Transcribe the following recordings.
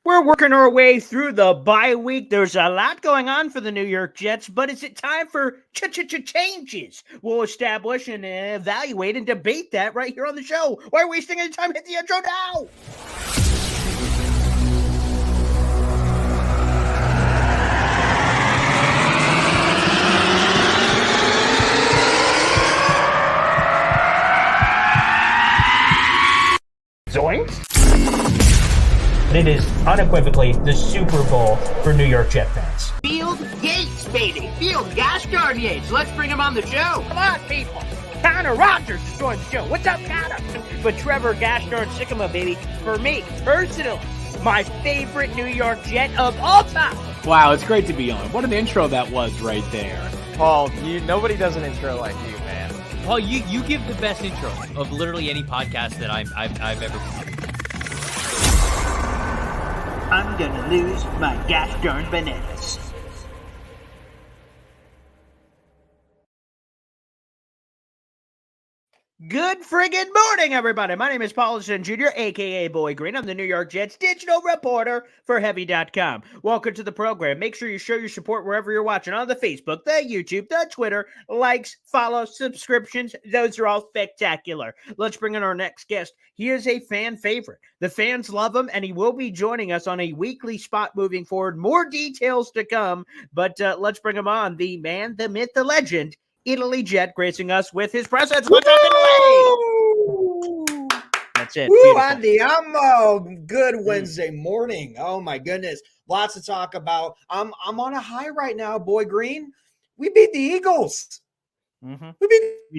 We're working our way through the bye week. There's a lot going on for the New York Jets, but is it time for changes? We'll establish and evaluate and debate that right here on the show. Why are we wasting any time? Hit the intro now. Zoinks! It is unequivocally the Super Bowl for New York Jet fans. Field Yates, baby. Field gosh darn Yates. Let's bring him on the show. Come on, people. Connor Rogers is joining the show. What's up, Connor? But Trevor gosh darn Sycamore, baby. For me, personally, my favorite New York Jet of all time. Wow, it's great to be on. What an intro that was right there. Paul, nobody does an intro like you, man. Paul, you give the best intro of literally any podcast that I've ever been. I'm gonna lose my gosh darn bananas. Good friggin' morning, everybody. My name is Paulson Jr., a.k.a. Boy Green. I'm the New York Jets digital reporter for Heavy.com. Welcome to the program. Make sure you show your support wherever you're watching, on the Facebook, the YouTube, the Twitter, likes, follows, subscriptions. Those are all spectacular. Let's bring in our next guest. He is a fan favorite. The fans love him, and he will be joining us on a weekly spot moving forward. More details to come, but let's bring him on. The man, the myth, the legend, Italy Jet, gracing us with his presence. What's up, Italy? That's it. Woo, andiamo. Good Wednesday morning. Oh my goodness. Lots to talk about. I'm on a high right now, Boy Green. We beat the Eagles. Mm-hmm. We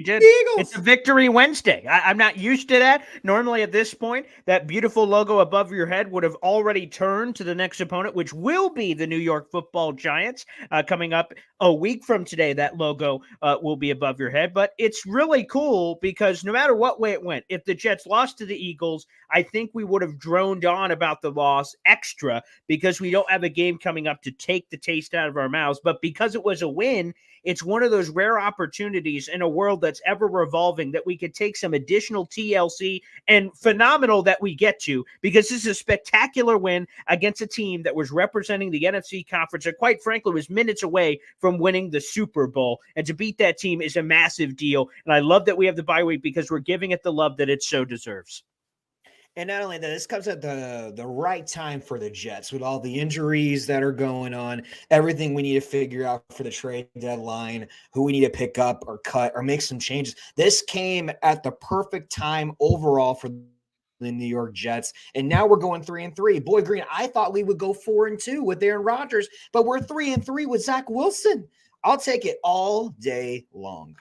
did. The Eagles. It's a victory Wednesday. I'm not used to that. Normally at this point, that beautiful logo above your head would have already turned to the next opponent, which will be the New York Football Giants. Coming up a week from today, that logo will be above your head. But it's really cool because no matter what way it went, if the Jets lost to the Eagles, I think we would have droned on about the loss extra because we don't have a game coming up to take the taste out of our mouths. But because it was a win, it's one of those rare opportunities in a world that's ever revolving that we could take some additional TLC, and phenomenal that we get to, because this is a spectacular win against a team that was representing the NFC conference and quite frankly was minutes away from winning the Super Bowl. And to beat that team is a massive deal. And I love that we have the bye week because we're giving it the love that it so deserves. And not only that, this comes at the right time for the Jets with all the injuries that are going on, everything we need to figure out for the trade deadline, who we need to pick up or cut or make some changes. This came at the perfect time overall for the New York Jets. And now we're going 3-3. Boy Green, I thought we would go 4-2 with Aaron Rodgers, but we're 3-3 with Zach Wilson. I'll take it all day long.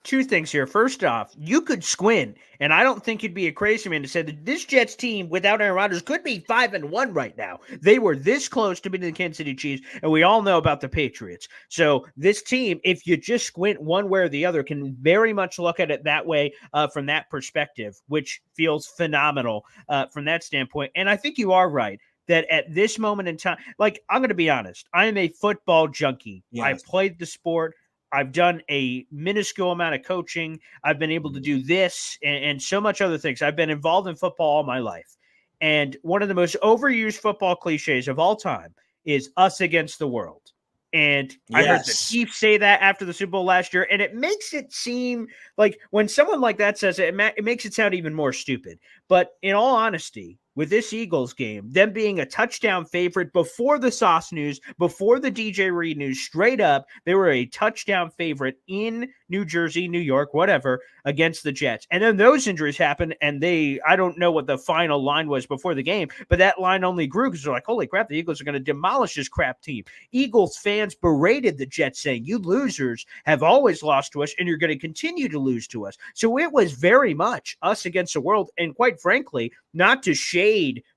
Two things here. First off, you could squint, and I don't think you'd be a crazy man to say that this Jets team without Aaron Rodgers could be 5-1 right now. They were this close to beating the Kansas City Chiefs, and we all know about the Patriots. So this team, if you just squint one way or the other, can very much look at it that way from that perspective, which feels phenomenal from that standpoint. And I think you are right that at this moment in time, like, I'm going to be honest, I am a football junkie. Yes. I played the sport. I've done a minuscule amount of coaching. I've been able to do this and so much other things. I've been involved in football all my life. And one of the most overused football cliches of all time is us against the world. And I heard the Chiefs say that after the Super Bowl last year, and it makes it seem like when someone like that says it, it makes it sound even more stupid. But in all honesty, with this Eagles game, them being a touchdown favorite before the Sauce news, before the DJ Reed news, straight up, they were a touchdown favorite in New Jersey, New York, whatever, against the Jets. And then those injuries happened, and I don't know what the final line was before the game, but that line only grew because they're like, holy crap, the Eagles are going to demolish this crap team. Eagles fans berated the Jets saying, you losers have always lost to us, and you're going to continue to lose to us. So it was very much us against the world, and quite frankly, not to shade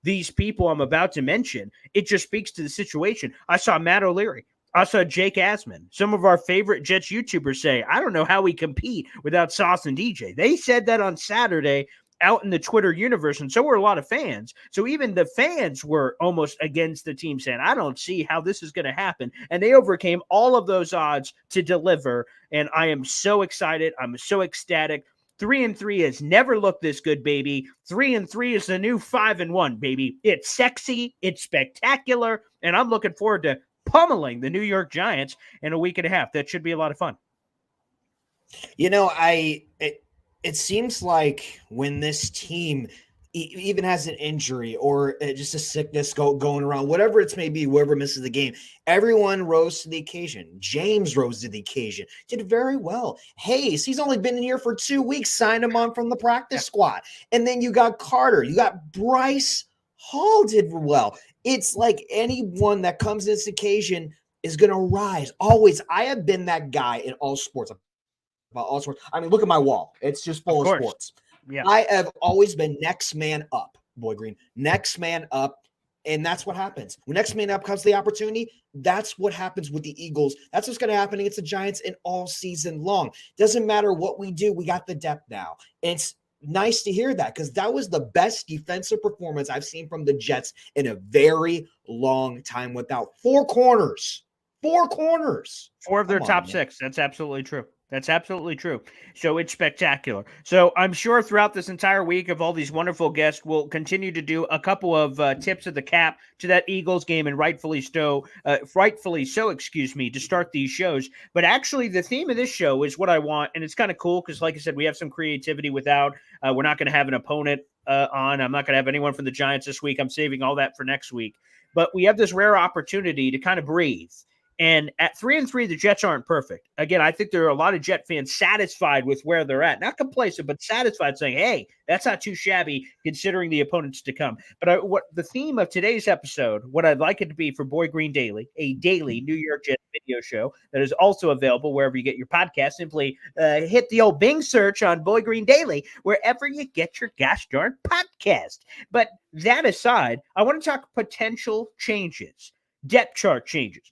these people I'm about to mention, it just speaks to the situation. I saw Matt O'Leary. I saw Jake Asman. Some of our favorite Jets YouTubers say, I don't know how we compete without Sauce and DJ. They said that on Saturday out in the Twitter universe, and so were a lot of fans. So even the fans were almost against the team, saying, I don't see how this is going to happen. And they overcame all of those odds to deliver, and I am so excited. I'm so ecstatic. 3-3 has never looked this good, baby. 3-3 is the new 5-1, baby. It's sexy, it's spectacular, and I'm looking forward to pummeling the New York Giants in a week and a half. That should be a lot of fun. You know, it seems like when this team even has an injury or just a sickness going around, whatever it may be, whoever misses the game, everyone rose to the occasion. James rose to the occasion, did very well. Hayes, he's only been in here for 2 weeks, signed him on from the practice squad. And then you got Carter, you got Bryce Hall did well. It's like anyone that comes to this occasion is going to rise. Always. I have been that guy in all sports. About all sports. I mean, look at my wall. It's just full of sports. Yeah. I have always been next man up, Boy Green. Next man up. And that's what happens. When next man up comes the opportunity, that's what happens with the Eagles. That's what's going to happen against the Giants in all season long. Doesn't matter what we do. We got the depth now. And it's nice to hear that because that was the best defensive performance I've seen from the Jets in a very long time without 4 corners. 4 corners. 4 of their top 6. That's absolutely true. That's absolutely true. So it's spectacular. So I'm sure throughout this entire week of all these wonderful guests, we'll continue to do a couple of tips of the cap to that Eagles game, and rightfully so, to start these shows. But actually, the theme of this show is what I want, and it's kind of cool because, like I said, we have some creativity without. We're not going to have an opponent on. I'm not going to have anyone from the Giants this week. I'm saving all that for next week. But we have this rare opportunity to kind of breathe. And at 3-3, the Jets aren't perfect. Again, I think there are a lot of Jet fans satisfied with where they're at. Not complacent, but satisfied, saying, hey, that's not too shabby considering the opponents to come. But what the theme of today's episode, what I'd like it to be for Boy Green Daily, a daily New York Jets video show that is also available wherever you get your podcast. Simply hit the old Bing search on Boy Green Daily, wherever you get your gosh darn podcast. But that aside, I want to talk potential changes, depth chart changes.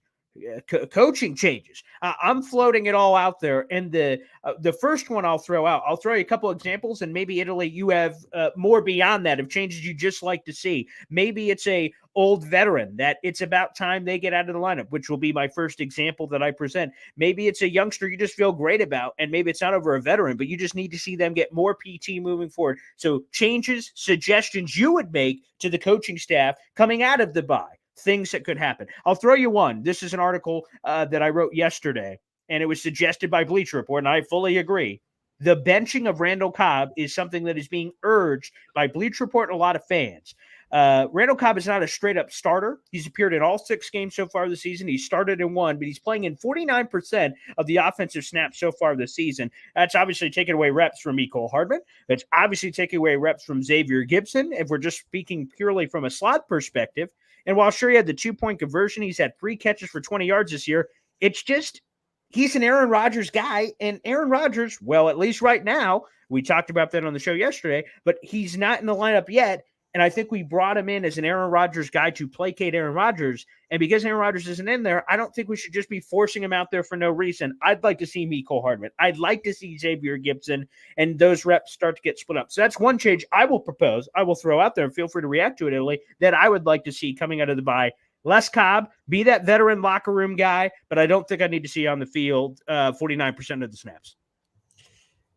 Coaching changes. I'm floating it all out there. And the first one I'll throw out, I'll throw you a couple examples, and maybe Italy, you have more beyond that of changes you just like to see. Maybe it's a old veteran that it's about time they get out of the lineup, which will be my first example that I present. Maybe it's a youngster you just feel great about, and maybe it's not over a veteran, but you just need to see them get more PT moving forward. So changes, suggestions you would make to the coaching staff coming out of the bye. Things that could happen. I'll throw you one. This is an article that I wrote yesterday, and it was suggested by Bleacher Report, and I fully agree. The benching of Randall Cobb is something that is being urged by Bleacher Report and a lot of fans. Randall Cobb is not a straight-up starter. He's appeared in all 6 games so far this season. He started in 1, but he's playing in 49% of the offensive snaps so far this season. That's obviously taking away reps from Mecole Hardman. That's obviously taking away reps from Xavier Gibson, if we're just speaking purely from a slot perspective. And while sure he had the 2-point conversion, he's had 3 catches for 20 yards this year. It's just he's an Aaron Rodgers guy. And Aaron Rodgers, well, at least right now, we talked about that on the show yesterday, but he's not in the lineup yet. And I think we brought him in as an Aaron Rodgers guy to placate Aaron Rodgers. And because Aaron Rodgers isn't in there, I don't think we should just be forcing him out there for no reason. I'd like to see Mecole Hardman. I'd like to see Xavier Gibson, and those reps start to get split up. So that's one change I will propose. I will throw out there, and feel free to react to it, Italy, that I would like to see coming out of the bye. Les Cobb, be that veteran locker room guy, but I don't think I need to see on the field 49% of the snaps.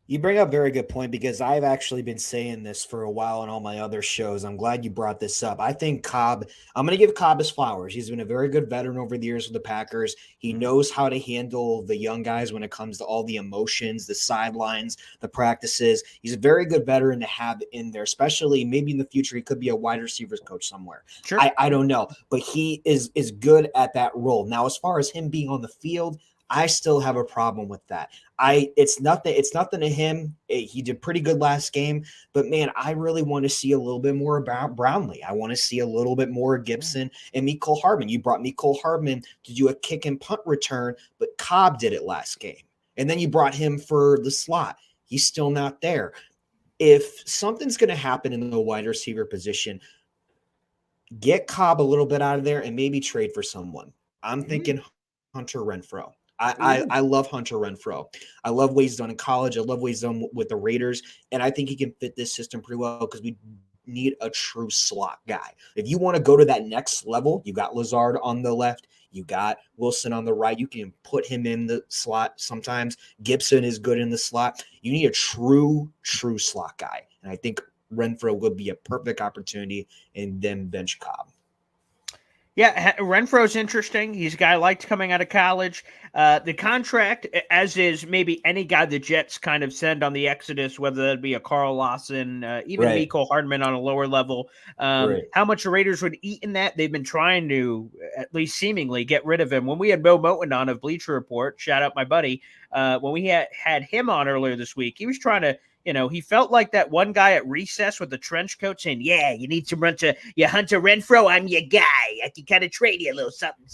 You bring up a very good point because I've actually been saying this for a while on all my other shows. I'm glad you brought this up. I think Cobb, I'm going to give Cobb his flowers. He's been a very good veteran over the years with the Packers. He knows how to handle the young guys when it comes to all the emotions, the sidelines, the practices. He's a very good veteran to have in there, especially maybe in the future he could be a wide receivers coach somewhere. Sure. I don't know, but he is good at that role. Now, as far as him being on the field, I still have a problem with that. It's nothing to him. He did pretty good last game, but man, I really want to see a little bit more about Brownlee. I want to see a little bit more of Gibson and Mecole Hardman. You brought Mecole Hardman to do a kick and punt return, but Cobb did it last game. And then you brought him for the slot. He's still not there. If something's going to happen in the wide receiver position, get Cobb a little bit out of there and maybe trade for someone. I'm thinking Hunter Renfrow. I love Hunter Renfrow. I love what he's done in college. I love what he's done with the Raiders. And I think he can fit this system pretty well because need a true slot guy. If you want to go to that next level, you got Lazard on the left. You got Wilson on the right. You can put him in the slot sometimes. Gibson is good in the slot. You need a true slot guy. And I think Renfroe would be a perfect opportunity and then bench Cobb. Yeah, Renfro's interesting. He's a guy I liked coming out of college. The contract, as is maybe any guy the Jets kind of send on the Exodus, whether that be a Carl Lawson, even Right. Mecole Hardman on a lower level. Right. How much the Raiders would eat in that? They've been trying to, at least seemingly, get rid of him. When we had Mo Moten on of Bleacher Report, shout out my buddy, when we had him on earlier this week, he was trying to, he felt like that one guy at recess with the trench coat saying, yeah, you need some Hunter Renfroe. I'm your guy. I can kind of trade you a little something.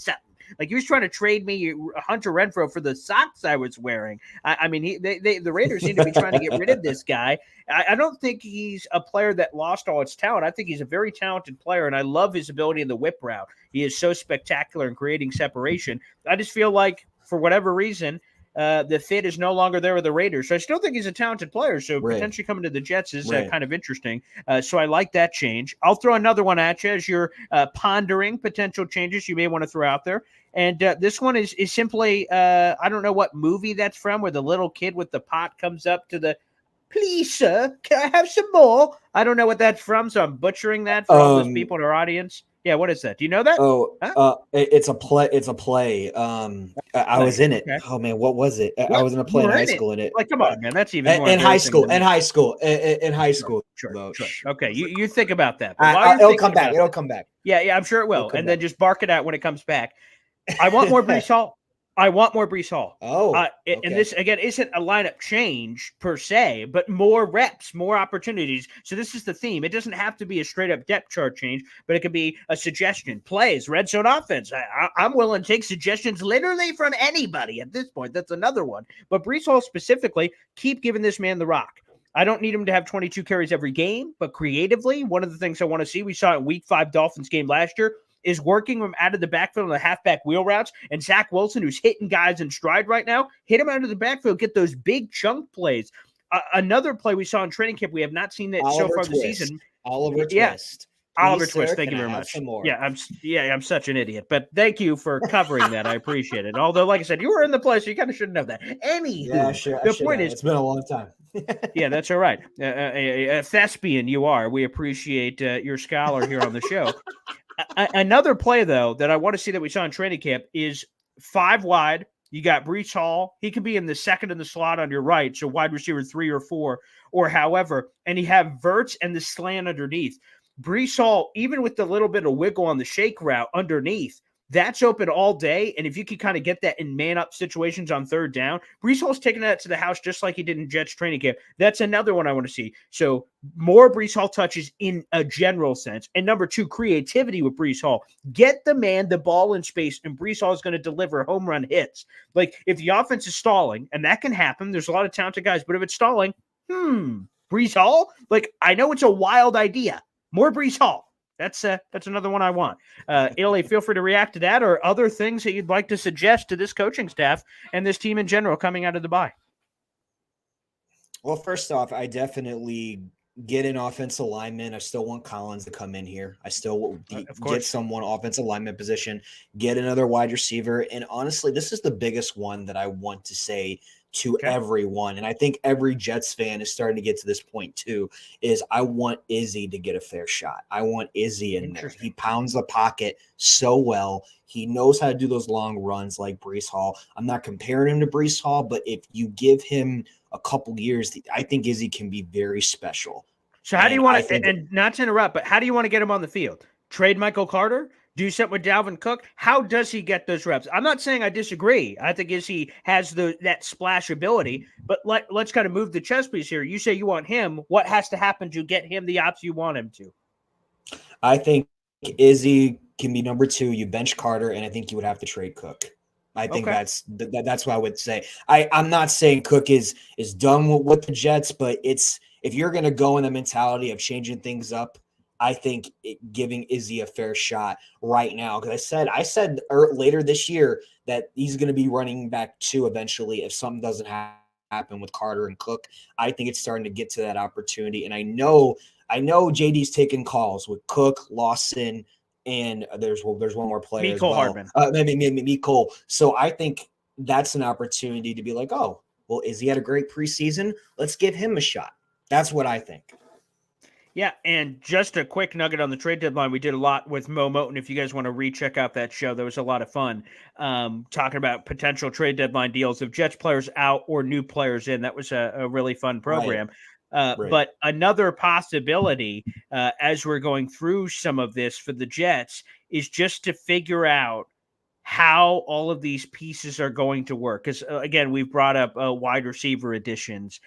Like he was trying to trade me Hunter Renfroe for the socks I was wearing. I mean, the Raiders seem to be trying to get rid of this guy. I don't think he's a player that lost all its talent. I think he's a very talented player, and I love his ability in the whip route. He is so spectacular in creating separation. I just feel like, for whatever reason, the fit is no longer there with the Raiders. So I still think he's a talented player. So potentially coming to the Jets is kind of interesting. So I like that change. I'll throw another one at you as you're pondering potential changes you may want to throw out there. And this one is simply, I don't know what movie that's from, where the little kid with the pot comes up to the, please, sir, can I have some more? I don't know what that's from, so I'm butchering that for all those people in our audience. Yeah, what is that? Do you know that? It's a play. It's a play. I was in it. Okay. Oh man, what was it? I was in a play in high school in it. Like, come on, man, that's even more in high school. In high school. Sure. Okay, you think about that. It'll come back. It'll come back. Yeah, I'm sure it will. And then just bark it out when it comes back. I want more Bryce Hall. Okay. And this, again, isn't a lineup change per se, but more reps, more opportunities. So this is the theme. It doesn't have to be a straight-up depth chart change, but it could be a suggestion. Plays, red zone offense. I'm willing to take suggestions literally from anybody at this point. That's another one. But Bryce Hall specifically, keep giving this man the rock. I don't need him to have 22 carries every game, but creatively, one of the things I want to see, we saw in Week 5 Dolphins game last year, is working him out of the backfield on the halfback wheel routes. And Zach Wilson, who's hitting guys in stride right now, hit him out of the backfield, get those big chunk plays. Another play we saw in training camp, we have not seen that so far this season. Oliver Twist. Oliver Twist, thank you very much. I'm such an idiot, but thank you for covering that. I appreciate it. Although, like I said, you were in the play, so you kind of should know that. Anywho, the point is, it's been a long time. Yeah, that's all right. A thespian you are. We appreciate your scholar here on the show. Another play, though, that I want to see that we saw in training camp is 5 wide. You got Bryce Hall. He could be in the second in the slot on your right, so wide receiver 3 or 4, or however. And you have Verts and the slant underneath. Bryce Hall, even with the little bit of wiggle on the shake route underneath, that's open all day. And if you can kind of get that in man-up situations on third down, Bryce Hall's taking that to the house just like he did in Jets training camp. That's another one I want to see. So more Bryce Hall touches in a general sense. And number 2, creativity with Bryce Hall. Get the man the ball in space, and Bryce Hall is going to deliver home run hits. Like, if the offense is stalling, and that can happen, there's a lot of talented guys, but if it's stalling, Bryce Hall? Like, I know it's a wild idea. More Bryce Hall. That's another one I want. Italy, feel free to react to that or other things that you'd like to suggest to this coaching staff and this team in general coming out of the bye. Well, first off, I definitely get an offensive lineman. I still want Collins to come in here. I still get someone offensive lineman position, get another wide receiver. And honestly, this is the biggest one that I want to say to everyone. And I think every Jets fan is starting to get to this point too, is I want Izzy to get a fair shot. I want Izzy in there. He pounds the pocket so well. He knows how to do those long runs like Bryce Hall. I'm not comparing him to Bryce Hall, but if you give him a couple years, I think Izzy can be very special. So how do you want to, and not to interrupt, but how do you want to get him on the field? Trade Michael Carter? Do something with Dalvin Cook? How does he get those reps? I'm not saying I disagree. I think Izzy has that splash ability, but let's kind of move the chess piece here. You say you want him. What has to happen to get him the ops you want him to? I think Izzy can be number 2. You bench Carter, and I think you would have to trade Cook. I think that's what I would say. I'm not saying Cook is done with the Jets, but if you're going to go in the mentality of changing things up, I think giving Izzy a fair shot right now, because I said later this year that he's going to be running back 2 eventually if something doesn't happen with Carter and Cook. I think it's starting to get to that opportunity, and I know I know JD's taking calls with Cook, Lawson, and there's one more player as Cole well. Hardman. Me Cole. So I think that's an opportunity to be like, oh, well, is he had a great preseason? Let's give him a shot. That's what I think. Yeah, and just a quick nugget on the trade deadline. We did a lot with Mo Moten. If you guys want to recheck out that show, that was a lot of fun talking about potential trade deadline deals of Jets players out or new players in. That was a really fun program. Right. But another possibility as we're going through some of this for the Jets is just to figure out how all of these pieces are going to work. Because, again, we've brought up wide receiver additions,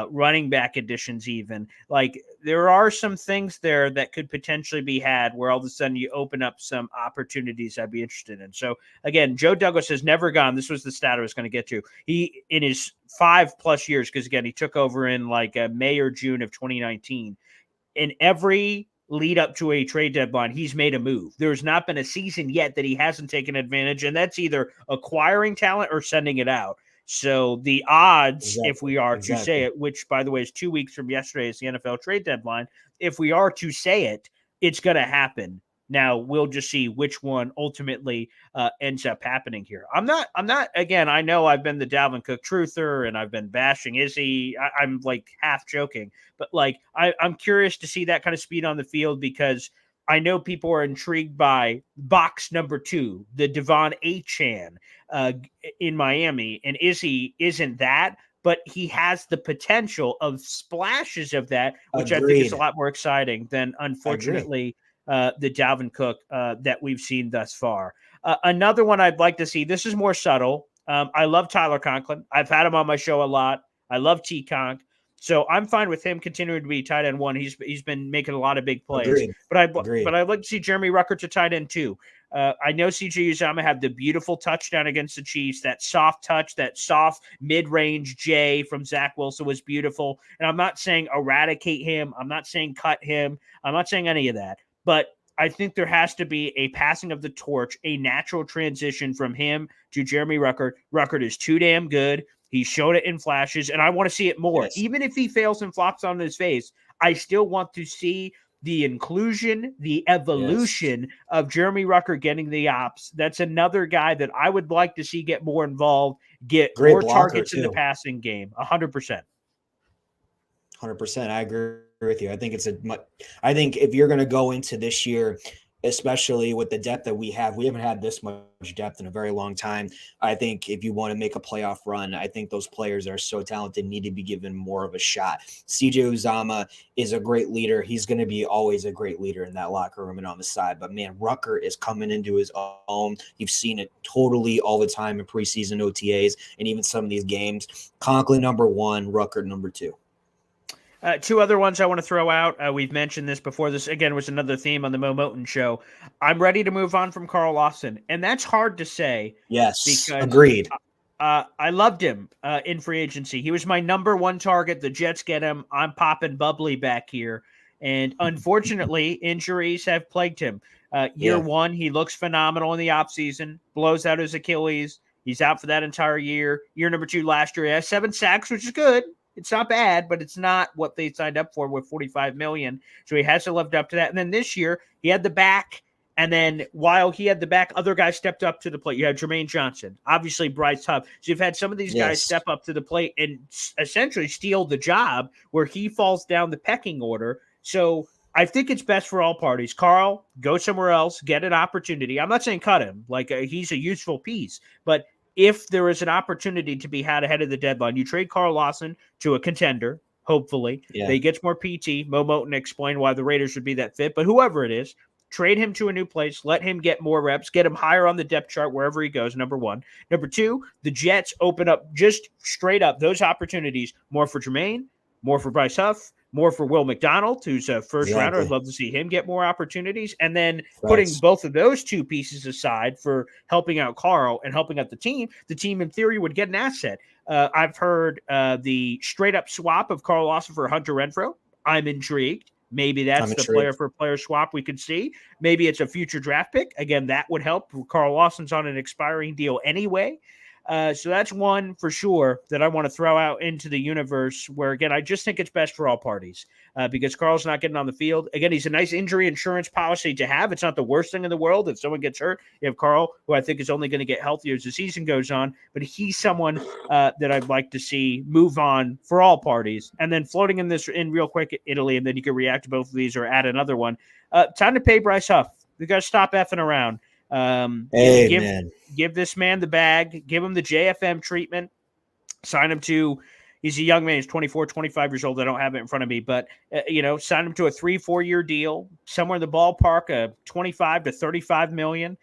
running back additions even. Like, there are some things there that could potentially be had where all of a sudden you open up some opportunities I'd be interested in. So, again, Joe Douglas has never gone. This was the stat I was going to get to. He, in his 5+ years, because, again, he took over in like May or June of 2019, in every lead up to a trade deadline, he's made a move. There's not been a season yet that he hasn't taken advantage, and that's either acquiring talent or sending it out. So the odds, if we are to say it, which, by the way, is 2 weeks from yesterday, is the NFL trade deadline, if we are to say it, it's going to happen. Now, we'll just see which one ultimately ends up happening here. I'm not, again, I know I've been the Dalvin Cook truther and I've been bashing Izzy. I'm like half joking, but like I'm curious to see that kind of speed on the field because I know people are intrigued by box number 2, the Devon Achane in Miami. And Izzy isn't that, but he has the potential of splashes of that, which I think is a lot more exciting than, unfortunately, the Dalvin Cook that we've seen thus far. Another one I'd like to see, this is more subtle. I love Tyler Conklin. I've had him on my show a lot. I love T-Conk. So I'm fine with him continuing to be tight end 1. He's been making a lot of big plays. But I'd like to see Jeremy Ruckert to tight end 2. I know CJ Uzomah had the beautiful touchdown against the Chiefs. That soft touch, that soft mid-range J from Zach Wilson was beautiful. And I'm not saying eradicate him. I'm not saying cut him. I'm not saying any of that. But I think there has to be a passing of the torch, a natural transition from him to Jeremy Ruckert. Ruckert is too damn good. He showed it in flashes, and I want to see it more. Yes. Even if he fails and flops on his face, I still want to see the inclusion, the evolution of Jeremy Ruckert getting the ops. That's another guy that I would like to see get more involved, get more targets in the passing game. 100%. 100%. I agree with you. I think I think if you're going to go into this year, especially with the depth that we haven't had this much depth in a very long time. I think if you want to make a playoff run, I think those players that are so talented need to be given more of a shot. CJ Uzomah is a great leader. He's going to be always a great leader in that locker room and on the side. But man, Ruckert is coming into his own. You've seen it totally all the time in preseason OTAs and even some of these games. Conklin number 1, Ruckert number 2. 2 other ones I want to throw out. We've mentioned this before. This, again, was another theme on the Mo Moten show. I'm ready to move on from Carl Lawson, and that's hard to say. Yes, because agreed. I loved him in free agency. He was my number 1 target. The Jets get him. I'm popping bubbly back here. And unfortunately, injuries have plagued him. Year 1, he looks phenomenal in the offseason, blows out his Achilles. He's out for that entire year. Year number 2 last year, he has 7 sacks, which is good. It's not bad, but it's not what they signed up for with $45 million. So he has to live up to that. And then this year, he had the back. And then while he had the back, other guys stepped up to the plate. You had Jermaine Johnson, obviously Bryce Huff. So you've had some of these guys step up to the plate and essentially steal the job where he falls down the pecking order. So I think it's best for all parties. Carl, go somewhere else, get an opportunity. I'm not saying cut him. Like he's a useful piece. But if there is an opportunity to be had ahead of the deadline, you trade Carl Lawson to a contender, hopefully. Yeah. They get more PT. Mo Moten explained why the Raiders would be that fit. But whoever it is, trade him to a new place. Let him get more reps. Get him higher on the depth chart wherever he goes, number 1. Number 2, the Jets open up just straight up those opportunities. More for Jermaine, more for Bryce Huff, more for Will McDonald, who's a first rounder. I'd love to see him get more opportunities. And then putting both of those 2 pieces aside for helping out Carl and helping out the team in theory would get an asset. I've heard the straight up swap of Carl Lawson for Hunter Renfrow. I'm intrigued. Maybe that's the player for player swap we could see. Maybe it's a future draft pick. Again, that would help. Carl Lawson's on an expiring deal anyway. So that's one for sure that I want to throw out into the universe where, again, I just think it's best for all parties. because Carl's not getting on the field. Again, he's a nice injury insurance policy to have. It's not the worst thing in the world. If someone gets hurt, you have Carl, who I think is only going to get healthier as the season goes on. But he's someone that I'd like to see move on for all parties. And then floating in real quick, Italy, and then you can react to both of these or add another one. Time to pay Bryce Huff. We got to stop effing around. Give this man the bag. Give him the JFM treatment. Sign him to – he's a young man. He's 24, 25 years old. I don't have it in front of me. But, sign him to a 3-4 year deal, somewhere in the ballpark of 25 to 35 million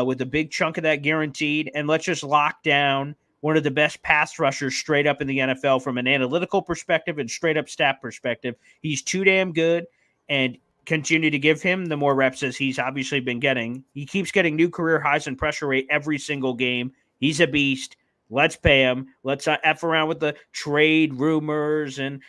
with a big chunk of that guaranteed. And let's just lock down one of the best pass rushers straight up in the NFL from an analytical perspective and straight up stat perspective. He's too damn good, and continue to give him the more reps as he's obviously been getting. He keeps getting new career highs in pressure rate every single game. He's a beast. Let's pay him. Let's not F around with the trade rumors and,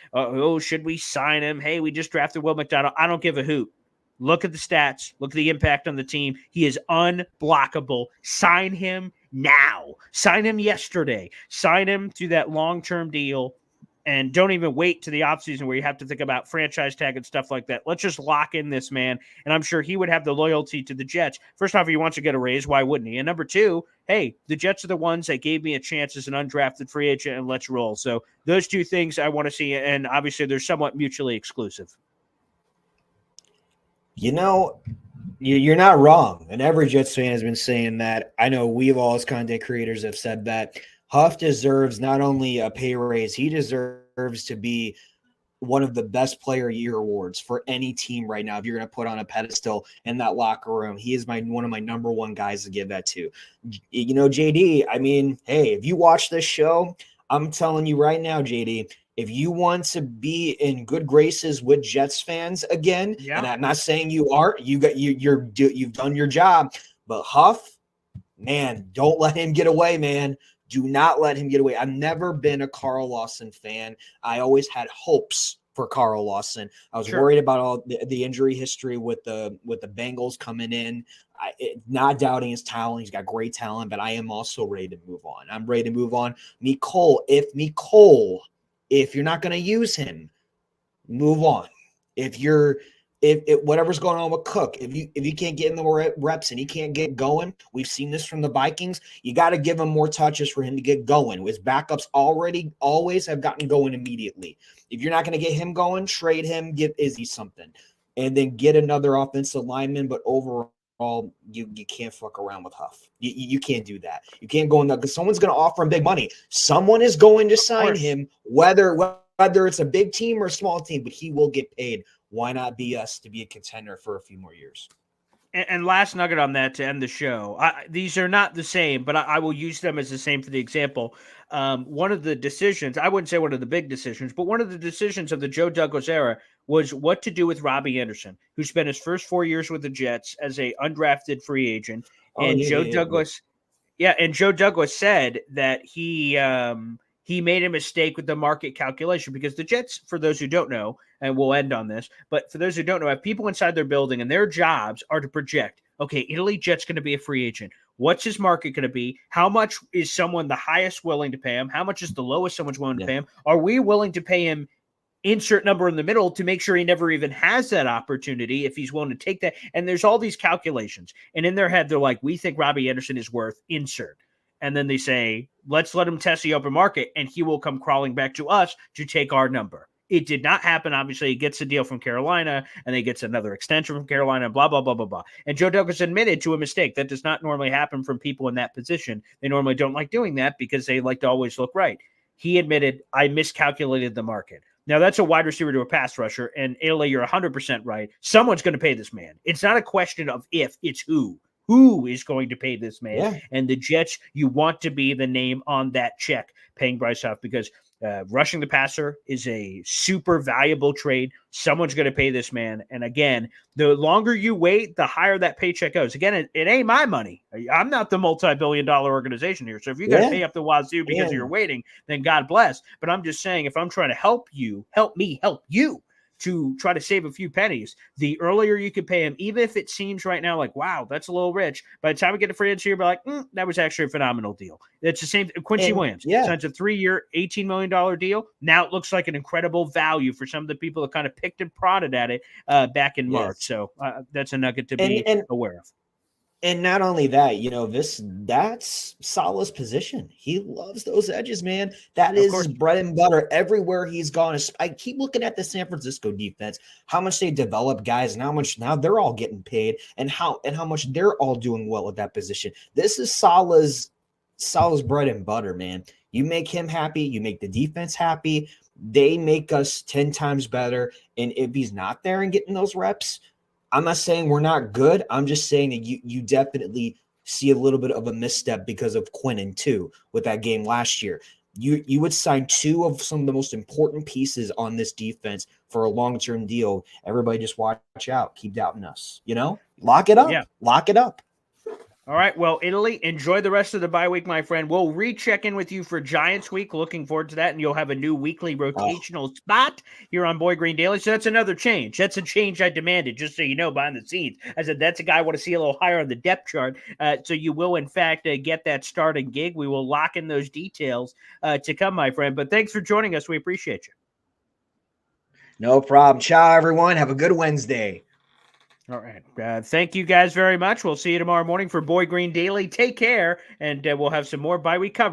should we sign him? Hey, we just drafted Will McDonald. I don't give a hoot. Look at the stats. Look at the impact on the team. He is unblockable. Sign him now. Sign him yesterday. Sign him to that long-term deal. And don't even wait to the offseason where you have to think about franchise tag and stuff like that. Let's just lock in this man. And I'm sure he would have the loyalty to the Jets. First off, he wants to get a raise. Why wouldn't he? And number two, hey, the Jets are the ones that gave me a chance as an undrafted free agent, and let's roll. So those two things I want to see. And obviously they're somewhat mutually exclusive. You're not wrong. And every Jets fan has been saying that. I know we've all as content creators have said that. Huff deserves not only a pay raise, he deserves to be one of the best player year awards for any team right now. If you're going to put on a pedestal in that locker room, he is one of my number one guys to give that to. JD, I mean, hey, if you watch this show, I'm telling you right now, JD, if you want to be in good graces with Jets fans again, and I'm not saying you aren't, you've done your job, but Huff, man, don't let him get away, man. Do not let him get away. I've never been a Carl Lawson fan. I always had hopes for Carl Lawson. I was worried about all the injury history with the Bengals coming in. Not doubting his talent. He's got great talent, but I am also ready to move on. I'm ready to move on. Nicole, if you're not going to use him, move on. If whatever's going on with Cook, if you can't get in the reps and he can't get going, we've seen this from the Vikings. You got to give him more touches for him to get going. His backups always have gotten going immediately. If you're not going to get him going, trade him, give Izzy something, and then get another offensive lineman. But overall, you can't fuck around with Huff. You can't do that. You can't go in there because someone's going to offer him big money. Someone is going to sign him, whether it's a big team or a small team, but he will get paid. Why not be us to be a contender for a few more years? And last nugget on that to end the show. These are not the same, but I will use them as the same for the example. One of the decisions, I wouldn't say one of the big decisions, but one of the decisions of the Joe Douglas era was what to do with Robbie Anderson, who spent his first 4 years with the Jets as a undrafted free agent. And Joe Douglas said that he made a mistake with the market calculation because the Jets, for those who don't know, and we'll end on this, but for those who don't know, have people inside their building and their jobs are to project, okay, Italy Jet's going to be a free agent. What's his market going to be? How much is someone the highest willing to pay him? How much is the lowest someone's willing to pay him? Are we willing to pay him insert number in the middle to make sure he never even has that opportunity if he's willing to take that? And there's all these calculations. And in their head, they're like, we think Robbie Anderson is worth insert. And then they say, let's let him test the open market, and he will come crawling back to us to take our number. It did not happen. Obviously, he gets a deal from Carolina, and then he gets another extension from Carolina, blah, blah, blah, blah, blah. And Joe Douglas admitted to a mistake. That does not normally happen from people in that position. They normally don't like doing that because they like to always look right. He admitted, I miscalculated the market. Now, that's a wide receiver to a pass rusher, and Italy, you're 100% right. Someone's going to pay this man. It's not a question of if, it's who. Who is going to pay this man? Yeah. And the Jets, you want to be the name on that check paying Bryce Huff because rushing the passer is a super valuable trade. Someone's going to pay this man. And again, the longer you wait, the higher that paycheck goes. Again, it ain't my money. I'm not the multi-billion-dollar organization here. So if you got to pay up the wazoo because you're waiting, then God bless. But I'm just saying, if I'm trying to help you, help me help you to try to save a few pennies. The earlier you could pay him, even if it seems right now like, wow, that's a little rich, by the time we get to free agency, you're like, that was actually a phenomenal deal. It's the same. Quincy Williams signs a 3-year, $18 million deal. Now it looks like an incredible value for some of the people that kind of picked and prodded at it back in March. So that's a nugget to be aware of. And not only that, that's Salah's position. He loves those edges, man. That is his bread and butter everywhere he's gone. I keep looking at the San Francisco defense, how much they develop guys and how much now they're all getting paid and how much they're all doing well at that position. This is Salah's bread and butter, man. You make him happy, you make the defense happy. They make us 10 times better. And if he's not there and getting those reps, I'm not saying we're not good. I'm just saying that you definitely see a little bit of a misstep because of Quinnen too with that game last year. You would sign 2 of some of the most important pieces on this defense for a long-term deal. Everybody just watch out. Keep doubting us. Lock it up. Yeah. Lock it up. All right. Well, Italy, enjoy the rest of the bye week, my friend. We'll recheck in with you for Giants week. Looking forward to that. And you'll have a new weekly rotational spot here on Boy Green Daily. So that's another change. That's a change I demanded, just so you know, behind the scenes. I said, that's a guy I want to see a little higher on the depth chart. So you will, in fact, get that starting gig. We will lock in those details to come, my friend. But thanks for joining us. We appreciate you. No problem. Ciao, everyone. Have a good Wednesday. All right. Thank you guys very much. We'll see you tomorrow morning for Boy Green Daily. Take care, and we'll have some more bye week coverage.